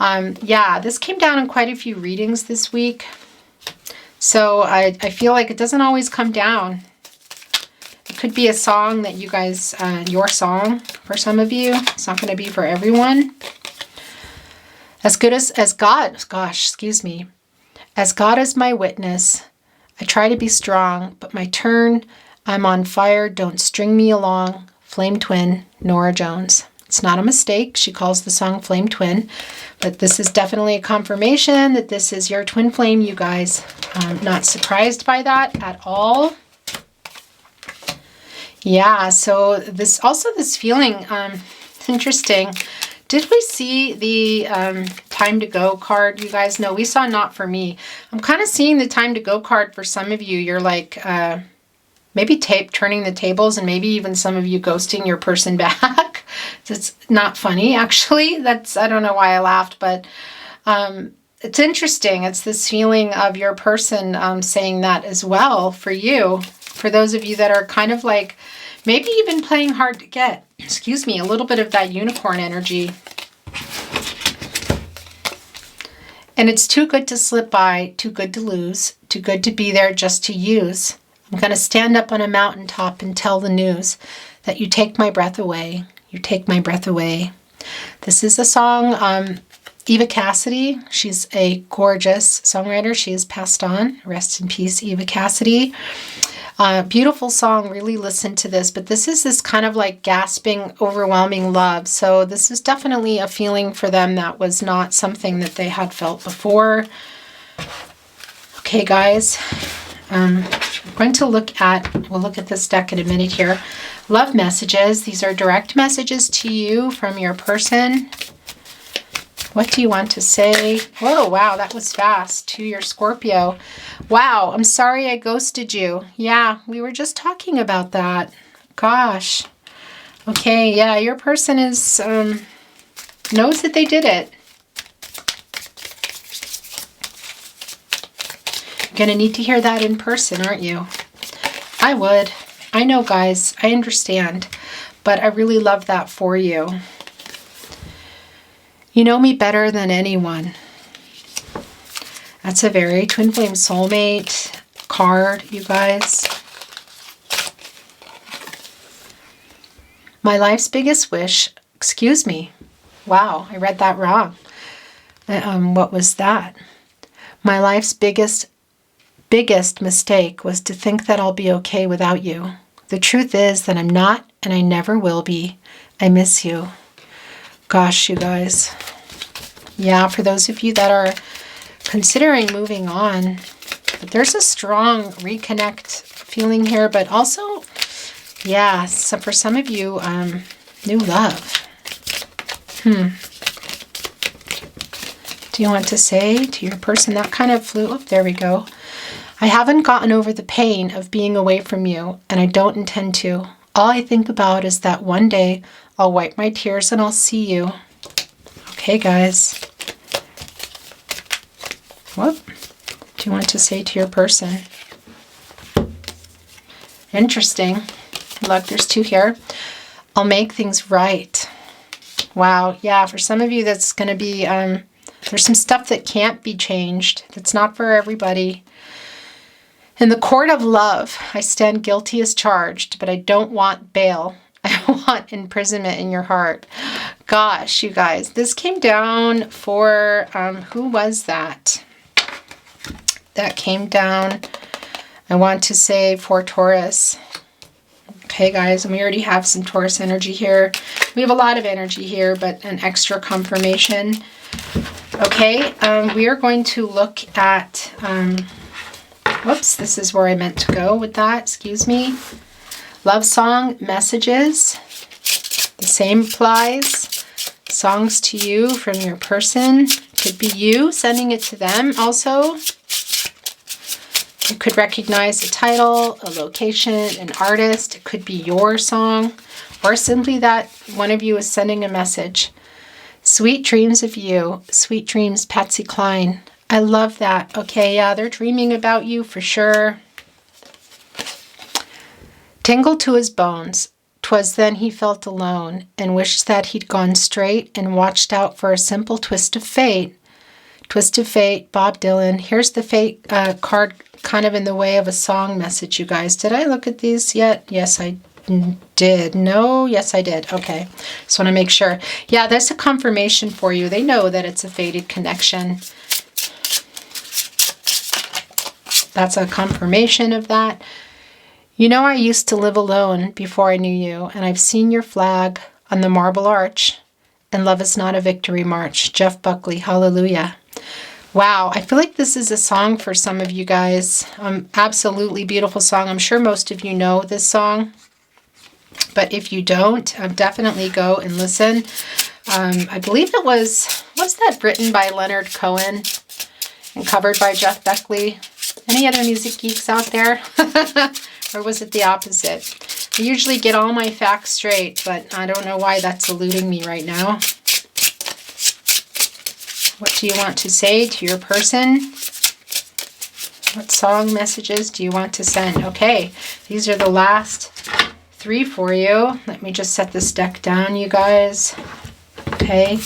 S1: Yeah, this came down in quite a few readings this week. So I feel like it doesn't always come down. It could be a song that you guys, your song for some of you. It's not going to be for everyone. As God, gosh, excuse me. As God is my witness, I try to be strong, but my turn, I'm on fire, don't string me along. Flame twin, Nora Jones. It's not a mistake. She calls the song Flame Twin, but this is definitely a confirmation that this is your twin flame, you guys. I'm not surprised by that at all. Yeah, so this feeling, it's interesting. Did we see the time to go card? You guys know we saw not for me. I'm kind of seeing the time to go card for some of you. You're like maybe turning the tables, and maybe even some of you ghosting your person back. It's not funny, actually. I don't know why I laughed, but it's interesting. It's this feeling of your person saying that as well for you. For those of you that are kind of like, maybe even playing hard to get. Excuse me, a little bit of that unicorn energy. And it's too good to slip by, too good to lose, too good to be there just to use. I'm going to stand up on a mountaintop and tell the news that you take my breath away. You take my breath away. This is a song, Eva Cassidy. She's a gorgeous songwriter. She has passed on. Rest in peace, Eva Cassidy. Beautiful song. Really listen to this. But this is this kind of like gasping, overwhelming love. So this is definitely a feeling for them that was not something that they had felt before. Okay, guys. I'm going to we'll look at this deck in a minute here. Love messages. These are direct messages to you from your person. What do you want to say? Oh, wow, that was fast. To your Scorpio. Wow, I'm sorry I ghosted you. Yeah, we were just talking about that. Gosh. Okay, yeah, your person is knows that they did it. You're going to need to hear that in person, aren't you? I would. I know, guys. I understand. But I really love that for you. You know me better than anyone. That's a very twin flame soulmate card, you guys. My life's biggest wish, excuse me. Wow, I read that wrong. What was that? My life's biggest mistake was to think that I'll be okay without you. The truth is that I'm not, and I never will be. I miss you. Gosh, you guys. Yeah, for those of you that are considering moving on, but there's a strong reconnect feeling here, but also, yeah, so for some of you, new love. Do you want to say to your person that kind of flew up? There we go. I haven't gotten over the pain of being away from you, and I don't intend to. All I think about is that one day I'll wipe my tears and I'll see you. Okay, guys. What do you want to say to your person? Interesting. Look, there's two here. I'll make things right. Wow. Yeah, for some of you, that's going to be, there's some stuff that can't be changed. That's not for everybody. In the court of love, I stand guilty as charged, but I don't want bail. I want imprisonment in your heart. Gosh, you guys, this came down for, who was that? That came down, I want to say, for Taurus. Okay, guys, and we already have some Taurus energy here. We have a lot of energy here, but an extra confirmation. Okay, we are going to look at, whoops, this is where I meant to go with that, excuse me. Love song messages. The same applies. Songs to you from your person. Could be you sending it to them also. You could recognize a title, a location, an artist. It could be your song, or simply that one of you is sending a message. Sweet dreams of you. Sweet dreams, Patsy Cline. I love that. Okay, yeah, they're dreaming about you for sure. Tingle to his bones. 'Twas then he felt alone, and wished that he'd gone straight and watched out for a simple twist of fate. Twist of fate, Bob Dylan. Here's the fate card kind of in the way of a song message, you guys. Did I look at these yet? Yes, I did. No? Yes, I did. Okay. Just want to make sure. Yeah, there's a confirmation for you. They know that it's a fated connection. That's a confirmation of that. You know, I used to live alone before I knew you, and I've seen your flag on the Marble Arch, and love is not a victory march. Jeff Buckley, hallelujah. Wow, I feel like this is a song for some of you guys. Absolutely beautiful song. I'm sure most of you know this song, but if you don't, definitely go and listen. I believe it was that written by Leonard Cohen and covered by Jeff Buckley? Any other music geeks out there? Or was it the opposite? I usually get all my facts straight, but I don't know why that's eluding me right now. What do you want to say to your person? What song messages do you want to send? Okay, these are the last three for you. Let me just set this deck down, you guys. Okay.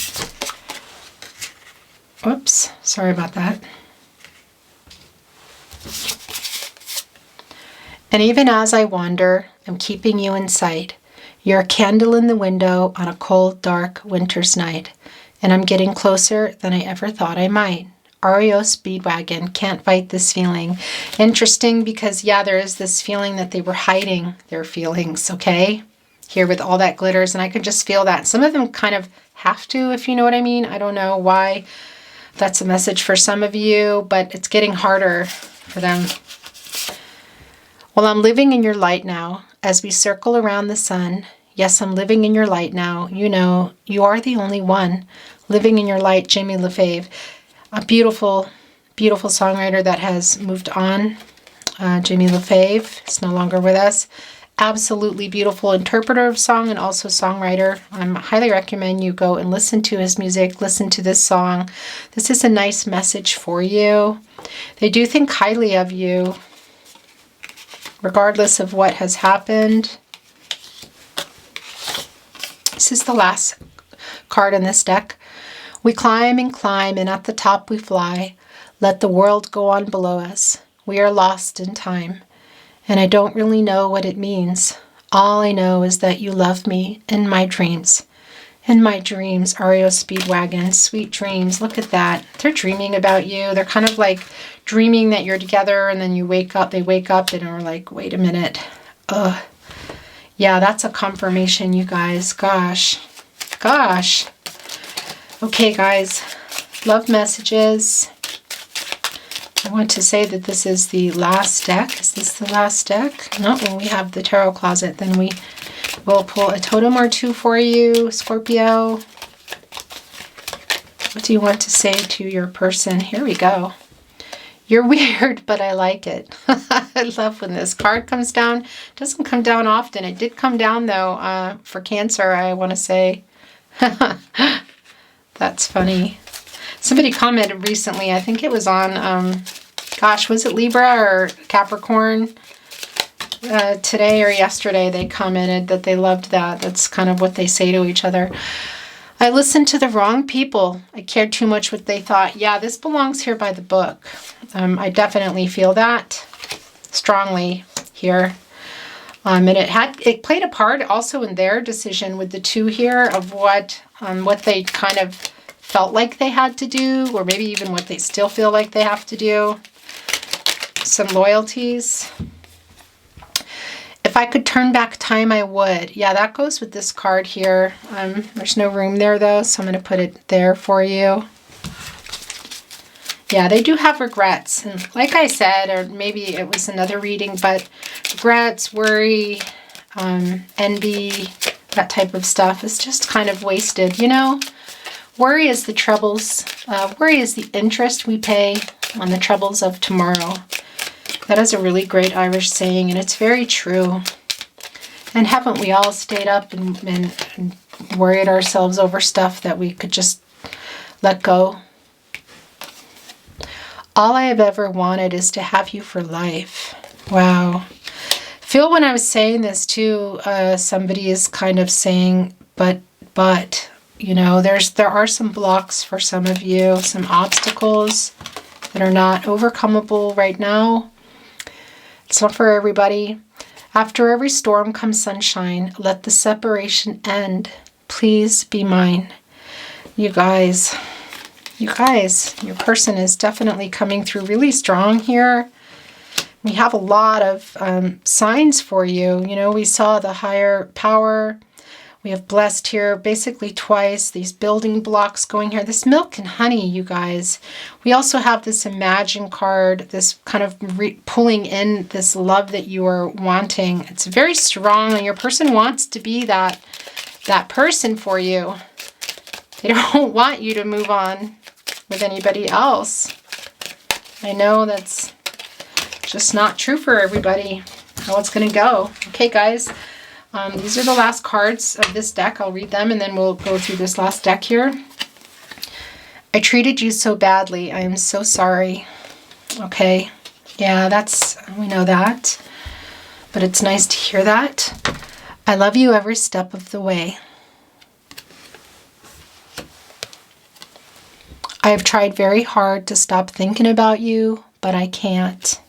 S1: Oops, sorry about that. And even as I wander, I'm keeping you in sight. You're a candle in the window on a cold, dark winter's night. And I'm getting closer than I ever thought I might. REO Speedwagon, can't fight this feeling. Interesting because, yeah, there is this feeling that they were hiding their feelings, okay? Here with all that glitters, and I could just feel that. Some of them kind of have to, if you know what I mean. I don't know why that's a message for some of you, but it's getting harder for them. Well, I'm living in your light now as we circle around the sun. Yes, I'm living in your light now. You know, you are the only one living in your light, Jamie Lefebvre. A beautiful, beautiful songwriter that has moved on. Jamie Lefebvre is no longer with us. Absolutely beautiful interpreter of song and also songwriter. I highly recommend you go and listen to his music, listen to this song. This is a nice message for you. They do think highly of you, regardless of what has happened. This is the last card in this deck. We climb and climb, and at the top we fly. Let the world go on below us. We are lost in time. And I don't really know what it means. All I know is that you love me in my dreams. In my dreams, REO Speedwagon, sweet dreams. Look at that. They're dreaming about you. They're kind of like dreaming that you're together, and then you wake up, they wake up and are like, wait a minute. Ugh. Yeah, that's a confirmation, you guys. Gosh. Gosh. Okay, guys. Love messages. I want to say that this is the last deck. Is this the last deck? No, when we have the tarot closet, then we will pull a totem or two for you, Scorpio. What do you want to say to your person? Here we go. You're weird, but I like it. I love when this card comes down. It doesn't come down often. It did come down, though, for Cancer, I want to say. That's funny. Somebody commented recently, I think it was on, gosh, was it Libra or Capricorn? Today or yesterday, they commented that they loved that. That's kind of what they say to each other. I listened to the wrong people. I cared too much what they thought. Yeah, this belongs here by the book. I definitely feel that strongly here. And it played a part also in their decision with the two here of what they kind of felt like they had to do, or maybe even what they still feel like they have to do. Some loyalties. If I could turn back time, I would. Yeah, that goes with this card here. There's no room there, though, so I'm going to put it there for you. Yeah, they do have regrets. And like I said, or maybe it was another reading, but regrets, worry, envy, that type of stuff is just kind of wasted, you know? Worry is the troubles. Worry is the interest we pay on the troubles of tomorrow. That is a really great Irish saying, and it's very true. And haven't we all stayed up and worried ourselves over stuff that we could just let go? All I have ever wanted is to have you for life. Wow. Feel when I was saying this too, somebody is kind of saying, but, you know, there are some blocks for some of you, some obstacles that are not overcomable right now. It's not for everybody. After every storm comes sunshine. Let the separation end. Please be mine. You guys, your person is definitely coming through really strong here. We have a lot of signs for you. You know, we saw the higher power. We have blessed here basically twice. These building blocks going here. This milk and honey, you guys. We also have this imagine card, this kind of pulling in this love that you are wanting. It's very strong, and your person wants to be that person for you. They don't want you to move on with anybody else. I know that's just not true for everybody, how it's going to go. Okay, guys. These are the last cards of this deck. I'll read them and then we'll go through this last deck here. I treated you so badly. I am so sorry. Okay. Yeah, we know that. But it's nice to hear that. I love you every step of the way. I have tried very hard to stop thinking about you, but I can't.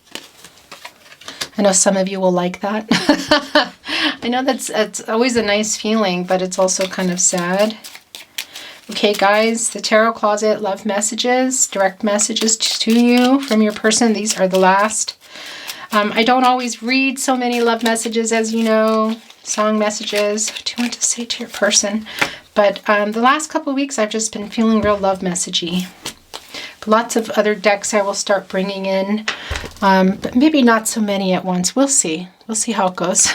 S1: I know some of you will like that. I know it's always a nice feeling, but it's also kind of sad. Okay, guys, the Tarot Closet love messages, direct messages to you from your person. These are the last. I don't always read so many love messages, as you know, song messages. What do you want to say to your person? But the last couple of weeks, I've just been feeling real love messagey. Lots of other decks I will start bringing in, but maybe not so many at once. We'll see. We'll see how it goes.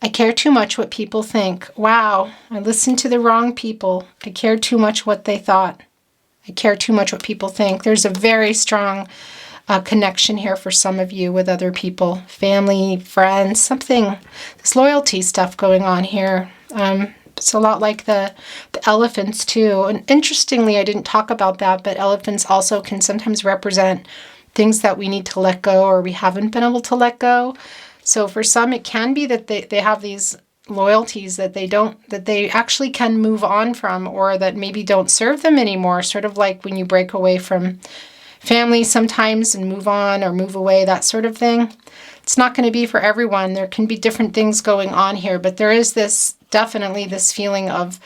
S1: I care too much what people think. Wow, I listened to the wrong people. I cared too much what they thought. I care too much what people think. There's a very strong connection here for some of you with other people, family, friends, something, this loyalty stuff going on here. It's a lot like the elephants too. And interestingly, I didn't talk about that, but elephants also can sometimes represent things that we need to let go or we haven't been able to let go. So for some, it can be that they have these loyalties that they actually can move on from, or that maybe don't serve them anymore. Sort of like when you break away from family sometimes and move on or move away, that sort of thing. It's not going to be for everyone. There can be different things going on here, but there is definitely this feeling of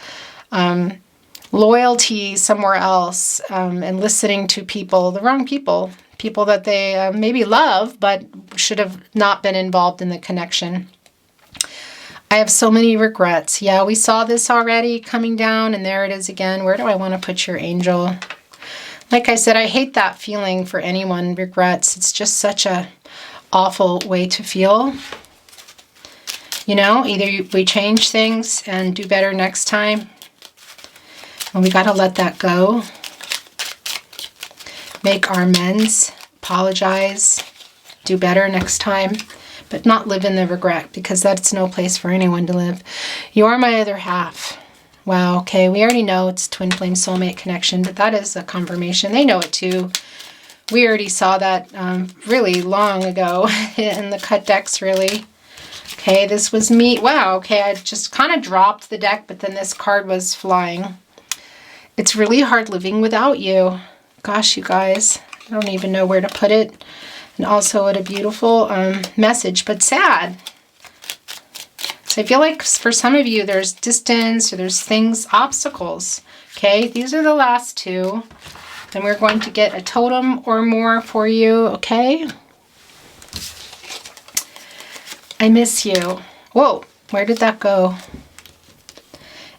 S1: loyalty somewhere else, and listening to people, the wrong people that they maybe love, but should have not been involved in the connection. I have so many regrets. Yeah, we saw this already coming down, and there it is again. Where do I want to put your angel? Like I said, I hate that feeling for anyone, regrets. It's just such a awful way to feel. You know, either we change things and do better next time, and we got to let that go. Make our amends, apologize, do better next time, but not live in the regret, because that's no place for anyone to live. You are my other half. Wow, okay, we already know it's twin flame soulmate connection, but that is a confirmation. They know it too. We already saw that really long ago in the cut decks, really. Okay, this was me. Wow, okay, I just kind of dropped the deck, but then this card was flying. It's really hard living without you. Gosh, you guys, I don't even know where to put it. And also what a beautiful message, but sad. So I feel like for some of you, there's distance or there's things, obstacles. Okay, these are the last two. Then we're going to get a totem or more for you, okay? I miss you. Whoa, where did that go?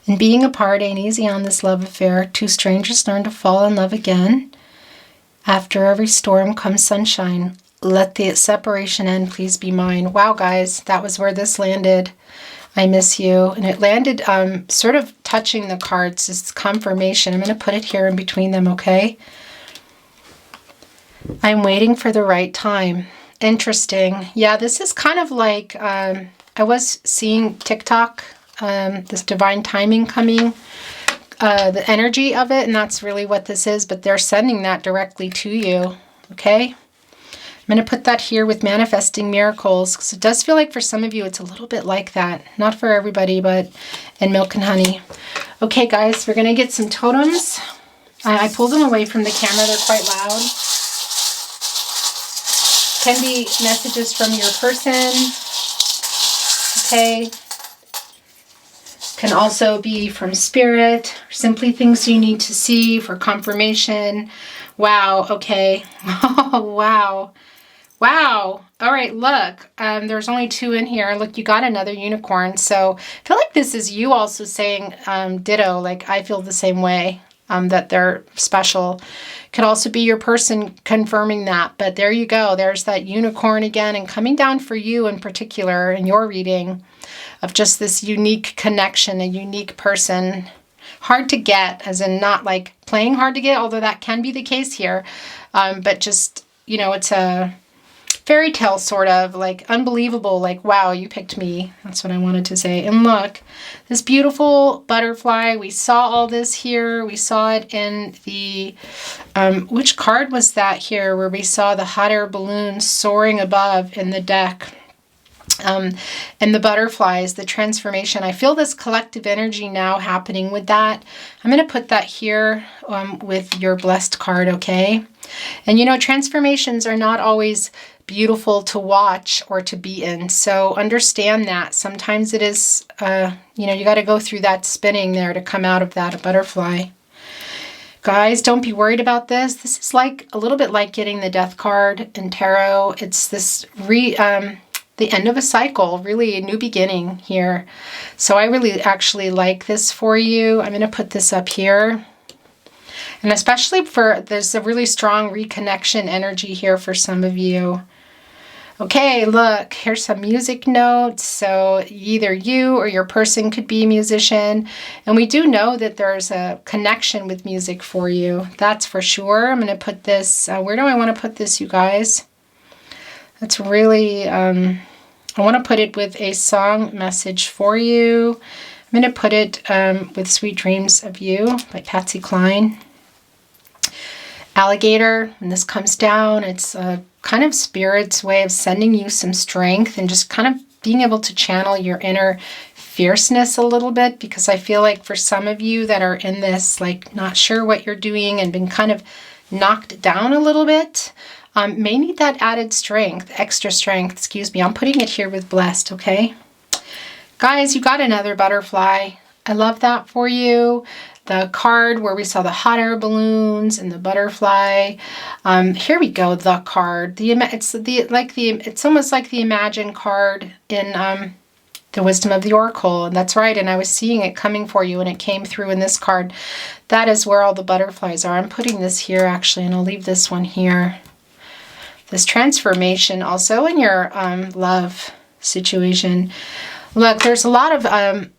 S1: And being apart ain't easy on this love affair. Two strangers learn to fall in love again. After every storm comes sunshine. Let the separation end, please be mine. Wow, guys, that was where this landed. I miss you. And it landed sort of touching the cards. It's confirmation. I'm going to put it here in between them, okay? I'm waiting for the right time. Interesting. Yeah, this is kind of like, I was seeing TikTok, this divine timing coming, the energy of it, and that's really what this is, but they're sending that directly to you, okay? I'm going to put that here with manifesting miracles, because it does feel like for some of you it's a little bit like that. Not for everybody, but in milk and honey. Okay, guys, we're going to get some totems. I pulled them away from the camera. They're quite loud. Can be messages from your person. Okay. Can also be from spirit, simply things you need to see for confirmation. Wow, okay. Oh, wow. Wow. All right, look, there's only two in here. Look, you got another unicorn. So I feel like this is you also saying ditto, like I feel the same way, that they're special. Could also be your person confirming that. But there you go. There's that unicorn again, and coming down for you in particular in your reading of just this unique connection, a unique person. Hard to get, as in not like playing hard to get, although that can be the case here. But just, you know, it's a fairy tale sort of, like unbelievable, like, wow, you picked me. That's what I wanted to say. And look, this beautiful butterfly, we saw all this here. We saw it in the, which card was that here, where we saw the hot air balloon soaring above in the deck. And the butterflies, the transformation. I feel this collective energy now happening with that. I'm going to put that here with your blessed card, okay? And you know, transformations are not always beautiful to watch or to be in. So understand that. Sometimes it is, you know, you got to go through that spinning there to come out of that, a butterfly. Guys, don't be worried about this. This is like a little bit like getting the death card in tarot. It's this the end of a cycle, really a new beginning here. So I really actually like this for you. I'm going to put this up here. And especially there's a really strong reconnection energy here for some of you. Okay, look, here's some music notes. So either you or your person could be a musician. And we do know that there's a connection with music for you. That's for sure. I'm going to put this, where do I want to put this, you guys? That's really, I want to put it with a song message for you. I'm going to put it with Sweet Dreams of You by Patsy Cline. Alligator, when this comes down, it's a kind of spirit's way of sending you some strength and just kind of being able to channel your inner fierceness a little bit, because I feel like for some of you that are in this, like not sure what you're doing and been kind of knocked down a little bit, may need that added strength, extra strength, excuse me. I'm putting it here with blessed, okay? Guys, you got another butterfly. I love that for you. The card where we saw the hot air balloons and the butterfly. Here we go, the card. It's almost like the Imagine card in the Wisdom of the Oracle. And that's right, and I was seeing it coming for you and it came through in this card. That is where all the butterflies are. I'm putting this here actually, and I'll leave this one here. This transformation also in your love situation. Look, there's a lot of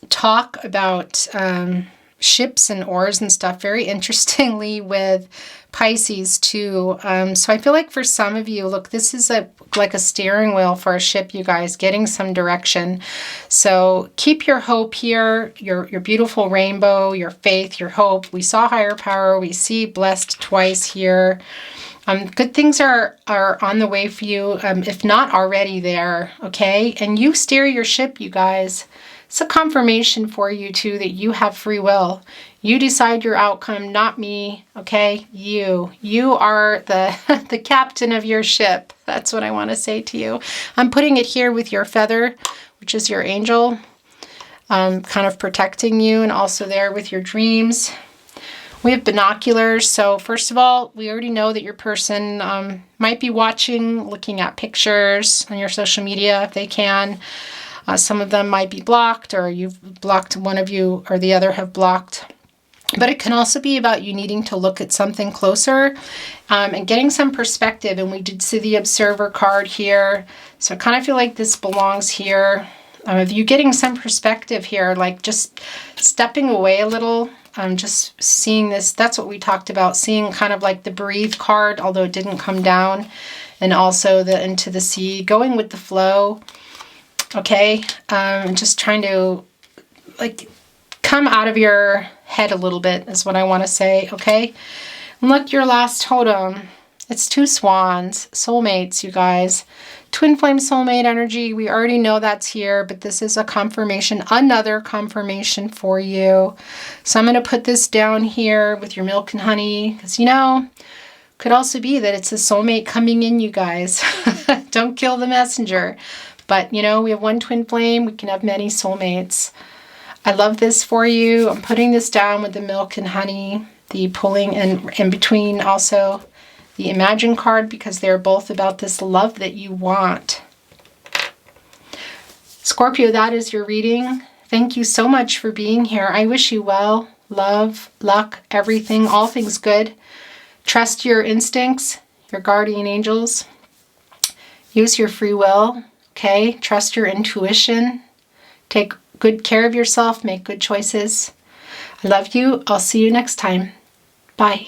S1: talk about ships and oars and stuff, very interestingly with Pisces too. So I feel like for some of you, look, this is like a steering wheel for a ship, you guys, getting some direction. So keep your hope here, your beautiful rainbow, your faith, your hope. We saw higher power. We see blessed twice here. Good things are on the way for you, if not already there, okay? And you steer your ship, you guys. It's a confirmation for you, too, that you have free will. You decide your outcome, not me, okay? You. You are the, the captain of your ship. That's what I want to say to you. I'm putting it here with your feather, which is your angel, kind of protecting you, and also there with your dreams. We have binoculars. So first of all, we already know that your person might be watching, looking at pictures on your social media if they can. Some of them might be blocked, or you've blocked, one of you or the other have blocked. But it can also be about you needing to look at something closer and getting some perspective. And we did see the Observer card here. So I kind of feel like this belongs here. If you're getting some perspective here, like just stepping away a little, just seeing this, that's what we talked about, seeing kind of like the Breathe card, although it didn't come down, and also the Into the Sea, going with the flow, okay? Just trying to like come out of your head a little bit is what I want to say, okay? And look, your last totem, it's two swans, soulmates, you guys. Twin flame soulmate energy, we already know that's here, but this is a confirmation, another confirmation for you. So I'm going to put this down here with your milk and honey, because, you know, could also be that it's a soulmate coming in, you guys. Don't kill the messenger. But, you know, we have one twin flame, we can have many soulmates. I love this for you. I'm putting this down with the milk and honey, the pulling, and in between also the Imagine card, because they're both about this love that you want. Scorpio, that is your reading. Thank you so much for being here. I wish you well, love, luck, everything, all things good. Trust your instincts, your guardian angels. Use your free will, okay? Trust your intuition. Take good care of yourself. Make good choices. I love you. I'll see you next time. Bye.